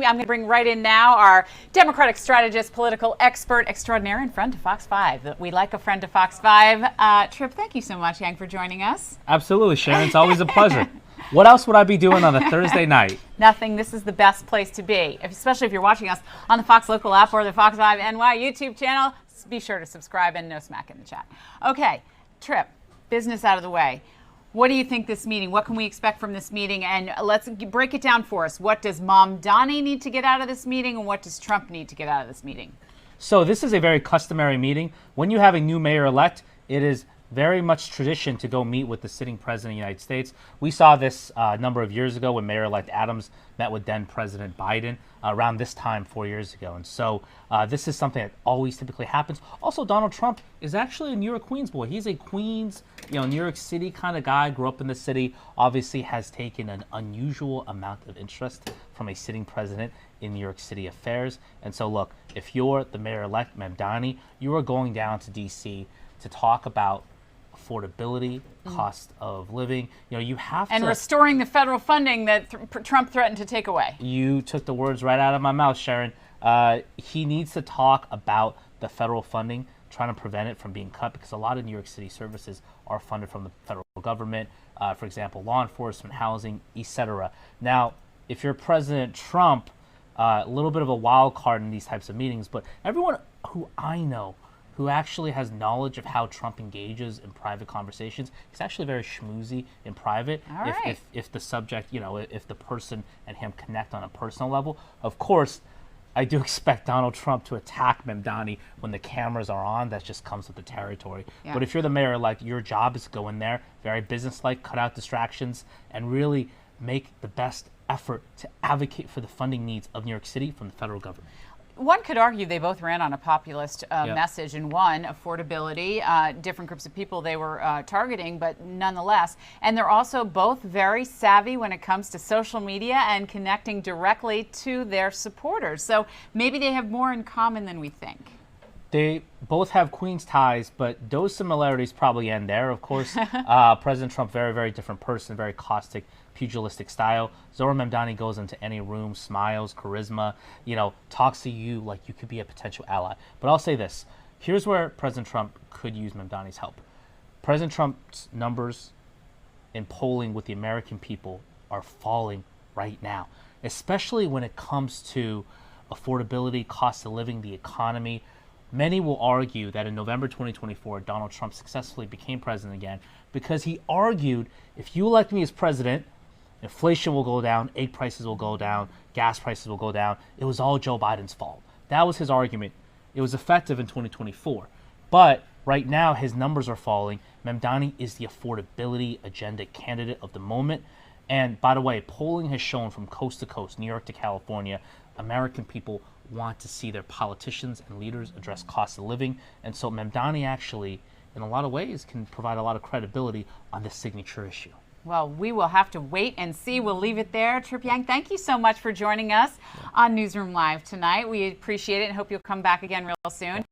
I'm going to bring right in now our Democratic strategist, political expert extraordinaire, and friend to Fox 5. We like a friend to Fox 5. Tripp, thank you so much, Yang, for joining us. Absolutely, Sharon. It's always a pleasure. What else would I be doing on a Thursday night? Nothing. This is the best place to be, especially if you're watching us on the Fox Local app or the Fox 5 NY YouTube channel. Be sure to subscribe and no smack in the chat. Okay, Tripp, business out of the way. What do you think this meeting, what can we expect from this meeting? And let's break it down for us. What does Mamdani need to get out of this meeting, and what does Trump need to get out of this meeting? So this is a very customary meeting. When you have a new mayor-elect, it is very much tradition to go meet with the sitting president of the United States. We saw this a number of years ago when Mayor-elect Adams met with then President Biden around this time 4 years ago. And so this is something that always typically happens. Also, Donald Trump is actually a New York Queens boy. He's a Queens, New York City kind of guy, grew up in the city, obviously has taken an unusual amount of interest from a sitting president in New York City affairs. And so look, if you're the mayor-elect Mamdani, you are going down to DC to talk about affordability, cost of living. You have to... And restoring the federal funding that Trump threatened to take away. You took the words right out of my mouth, Sharon. He needs to talk about the federal funding, trying to prevent it from being cut, because a lot of New York City services are funded from the federal government. For example, law enforcement, housing, etc. Now, if you're President Trump, a little bit of a wild card in these types of meetings, but everyone who I know who actually has knowledge of how Trump engages in private conversations. He's actually very schmoozy in private. All right. If the subject, if the person and him connect on a personal level. Of course, I do expect Donald Trump to attack Mamdani when the cameras are on. That just comes with the territory. Yeah. But if you're the mayor-elect, your job is to go in there, very businesslike, cut out distractions, and really make the best effort to advocate for the funding needs of New York City from the federal government. One could argue they both ran on a populist message. In one, affordability, different groups of people they were targeting, but nonetheless. And they're also both very savvy when it comes to social media and connecting directly to their supporters. So maybe they have more in common than we think. They both have Queens ties, but those similarities probably end there. Of course, President Trump, very, very different person, very caustic, pugilistic style. Zohran Mamdani goes into any room, smiles, charisma, talks to you like you could be a potential ally. But I'll say this. Here's where President Trump could use Mamdani's help. President Trump's numbers in polling with the American people are falling right now, especially when it comes to affordability, cost of living, the economy. Many will argue that in November 2024, Donald Trump successfully became president again because he argued, if you elect me as president, inflation will go down, egg prices will go down, gas prices will go down. It was all Joe Biden's fault. That was his argument. It was effective in 2024. But right now, his numbers are falling. Mamdani is the affordability agenda candidate of the moment. And by the way, polling has shown from coast to coast, New York to California, American people want to see their politicians and leaders address cost of living. And so Mamdani actually, in a lot of ways, can provide a lot of credibility on this signature issue. Well, we will have to wait and see. We'll leave it there. Tripp Yang, thank you so much for joining us on Newsroom Live tonight. We appreciate it and hope you'll come back again real soon.